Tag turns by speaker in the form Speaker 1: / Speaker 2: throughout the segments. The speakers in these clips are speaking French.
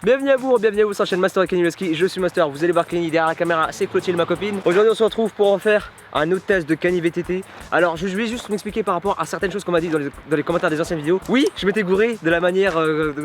Speaker 1: Bienvenue à vous sur la chaîne Master et Kenny Lusky. Je suis Master, vous allez voir Kenny derrière la caméra, c'est Clotilde ma copine. Aujourd'hui on se retrouve pour en faire un autre test de Kenny VTT. Alors je vais juste m'expliquer par rapport à certaines choses qu'on m'a dit dans les commentaires des anciennes vidéos. Oui, je m'étais gouré de la manière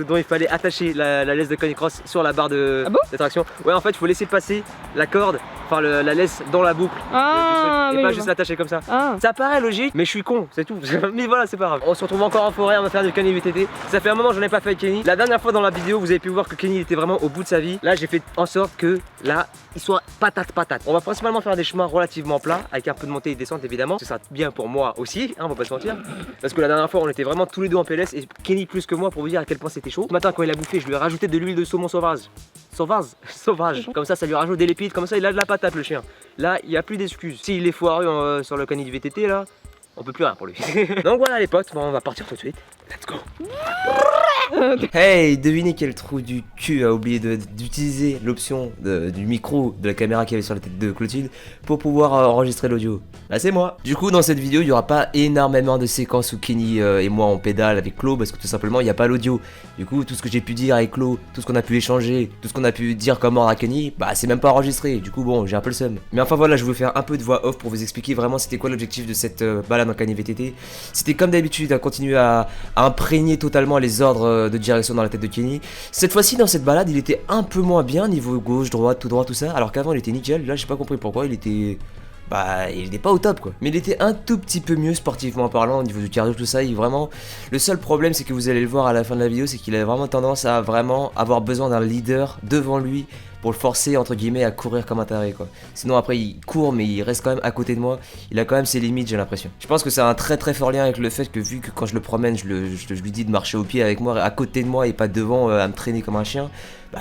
Speaker 1: dont il fallait attacher la laisse de Canicross sur la barre de d'attraction. Ouais, en fait il faut laisser passer la corde, enfin la laisse dans la boucle du truc, et pas juste l'attacher comme ça. Ça paraît logique, mais je suis con, c'est tout. Mais voilà, c'est pas grave. On se retrouve encore en forêt, on va faire du Kenny VTT. Ça fait un moment que j'en ai pas fait avec Kenny. La dernière fois dans la vidéo, vous avez pu voir que Kenny était vraiment au bout de sa vie. Là, j'ai fait en sorte que là, il soit patate. On va principalement faire des chemins relativement plats, avec un peu de montée et de descente évidemment. Ce sera bien pour moi aussi, hein, on va pas se mentir. Parce que la dernière fois, on était vraiment tous les deux en PLS et Kenny plus que moi pour vous dire à quel point c'était chaud. Ce matin, quand il a bouffé, je lui ai rajouté de l'huile de saumon sauvage. Comme ça lui rajoute des lipides, comme ça il a de la patate le chien. Là, il n'y a plus d'excuses. S'il est foireux sur le Kenny du VTT là, on peut plus rien pour lui. Donc voilà les potes, bon, on va partir tout de suite. Let's go. Hey, devinez quel trou du cul a oublié d'utiliser l'option du micro de la caméra qui avait sur la tête de Clotilde pour pouvoir enregistrer l'audio. Bah c'est moi. Du coup dans cette vidéo il n'y aura pas énormément de séquences où Kenny et moi on pédale avec Clo parce que tout simplement il n'y a pas l'audio. Du coup tout ce que j'ai pu dire avec Clo, tout ce qu'on a pu échanger, tout ce qu'on a pu dire comme ordre à Kenny, bah c'est même pas enregistré. Du coup bon j'ai un peu le seum. Mais enfin voilà, je vais vous faire un peu de voix off pour vous expliquer vraiment c'était quoi l'objectif de cette balade en Kenny VTT. C'était comme d'habitude à continuer à imprégner totalement les ordres de direction dans la tête de Kenny. Cette fois-ci dans cette balade il était un peu moins bien niveau gauche, droite, tout droit, tout ça, alors qu'avant il était nickel. Là j'ai pas compris pourquoi il était pas au top quoi. Mais il était un tout petit peu mieux sportivement parlant au niveau du cardio, tout ça. Il vraiment, le seul problème c'est que vous allez le voir à la fin de la vidéo, c'est qu'il a vraiment tendance à vraiment avoir besoin d'un leader devant lui pour le forcer entre guillemets à courir comme un taré quoi. Sinon après il court mais il reste quand même à côté de moi. Il a quand même ses limites, j'ai l'impression. Je pense que c'est un très fort lien avec le fait que vu que quand je le promène je lui dis de marcher au pied avec moi, à côté de moi et pas devant à me traîner comme un chien.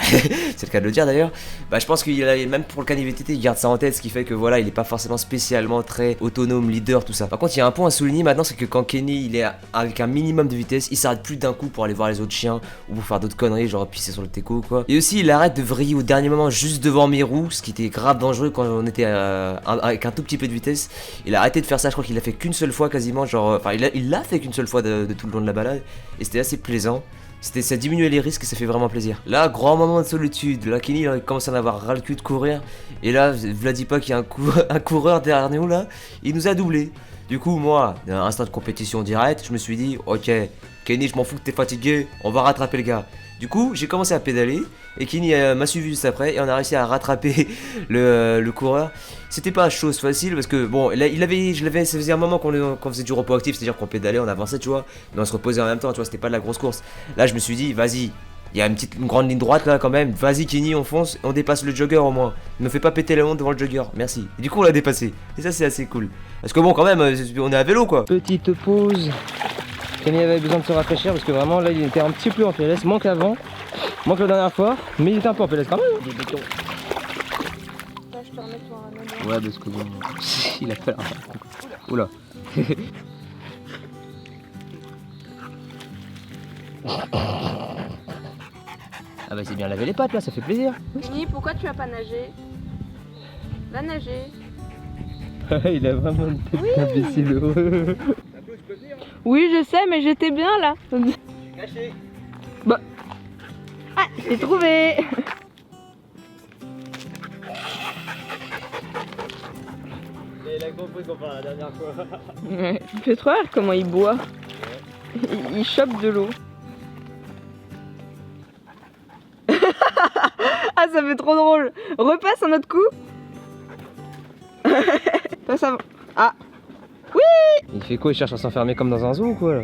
Speaker 1: C'est le cas de le dire d'ailleurs. Je pense qu'il a, même pour le Kenny VTT il garde ça en tête, ce qui fait que voilà il est pas forcément spécialement très autonome, leader, tout ça. Par contre il y a un point à souligner maintenant, c'est que quand Kenny il est avec un minimum de vitesse, il s'arrête plus d'un coup pour aller voir les autres chiens ou pour faire d'autres conneries genre pisser sur le teco quoi. Et aussi il arrête de vriller au dernier moment juste devant mes roues, ce qui était grave dangereux quand on était avec un tout petit peu de vitesse. Il a arrêté de faire ça, je crois qu'il l'a fait qu'une seule fois quasiment, genre enfin il l'a fait qu'une seule fois de tout le long de la balade et c'était assez plaisant. Ça diminuait les risques et ça fait vraiment plaisir. Là, grand moment de solitude. Là, Kenny il commence à en avoir ras le cul de courir. Et là, Vladipa qui a un coureur derrière nous là, il nous a doublé. Du coup, moi, instant de compétition direct, je me suis dit, ok, Kenny, je m'en fous que t'es fatigué, on va rattraper le gars. Du coup, j'ai commencé à pédaler et Kenny m'a suivi juste après et on a réussi à rattraper le coureur. C'était pas chose facile parce que bon, là, ça faisait un moment qu'on faisait du repos actif, c'est-à-dire qu'on pédalait, on avançait, tu vois, mais on se reposait en même temps, tu vois, c'était pas de la grosse course. Là, je me suis dit, vas-y, il y a une grande ligne droite là quand même, vas-y Kenny, on fonce, on dépasse le jogger au moins. Ne me fais pas péter la honte devant le jogger, merci. Et du coup, on l'a dépassé. Et ça, c'est assez cool. Parce que bon, quand même, on est à vélo quoi. Petite pause. Kenny avait besoin de se rafraîchir parce que vraiment là il était un petit peu en PLS, moins qu'avant, moins que la dernière fois, mais il était un peu en PLS quand même. Des bétons.
Speaker 2: Là, je te remets ton ramen.
Speaker 1: Ouais, parce que bon, il a fait la... Oula. Ah bah c'est bien laver les pattes là, ça fait plaisir.
Speaker 2: Kenny, pourquoi tu vas pas nager? Va nager.
Speaker 1: Il a vraiment une tête d'imbécile.
Speaker 2: Oui, je sais, mais j'étais bien là.
Speaker 1: Caché.
Speaker 2: Bah. Ah, j'ai trouvé.
Speaker 1: Il a compris qu'on parle la dernière fois.
Speaker 2: Ouais. Il fait trop rire comment il boit. Il chope de l'eau. Ah, ça fait trop drôle. Repasse un autre coup. Passe avant. Ah. Oui.
Speaker 1: Il fait quoi? Il cherche à s'enfermer comme dans un zoo ou quoi là?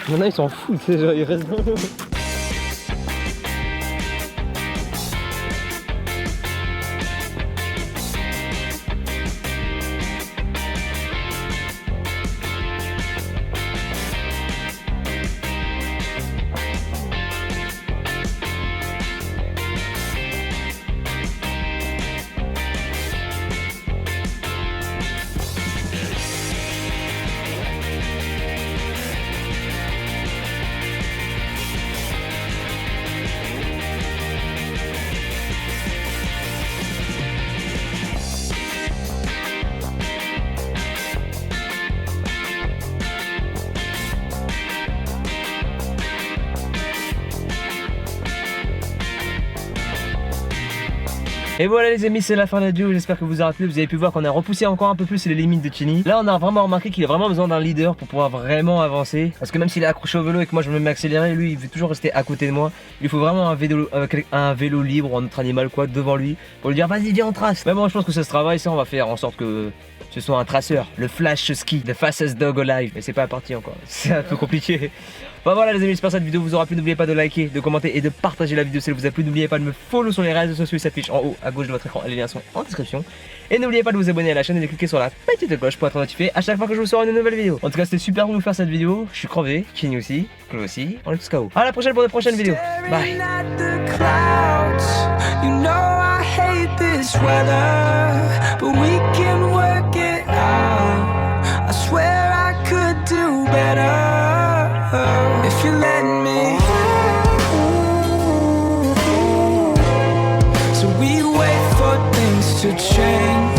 Speaker 1: Non, il s'en fout, tu sais, genre il reste dans l'eau. Et voilà les amis, c'est la fin de la vidéo, j'espère que vous aura plu. Vous avez pu voir qu'on a repoussé encore un peu plus les limites de Chini. Là on a vraiment remarqué qu'il a vraiment besoin d'un leader pour pouvoir vraiment avancer. Parce que même s'il est accroché au vélo et que moi je me mets accélérer, lui il veut toujours rester à côté de moi. Il lui faut vraiment un vélo libre ou un autre animal quoi devant lui pour lui dire vas-y viens on trace. Mais bon je pense que ça se travaille, ça on va faire en sorte que ce soit un traceur, le flash ski, the fastest dog alive. Mais c'est pas parti encore, c'est un peu compliqué. Bon voilà les amis, j'espère que cette vidéo vous aura plu. N'oubliez pas de liker, de commenter et de partager la vidéo si elle vous a plu. N'oubliez pas de me follow sur les réseaux sociaux, ils s'affichent en haut à gauche de votre écran, les liens sont en description. Et n'oubliez pas de vous abonner à la chaîne et de cliquer sur la petite cloche pour être notifié à chaque fois que je vous sors une nouvelle vidéo. En tout cas c'était super de vous faire cette vidéo, je suis crevé, Chini aussi, Chloé aussi, on est tous KO. À la prochaine pour de prochaines vidéos, bye.
Speaker 3: If you let me, so we wait for things to change.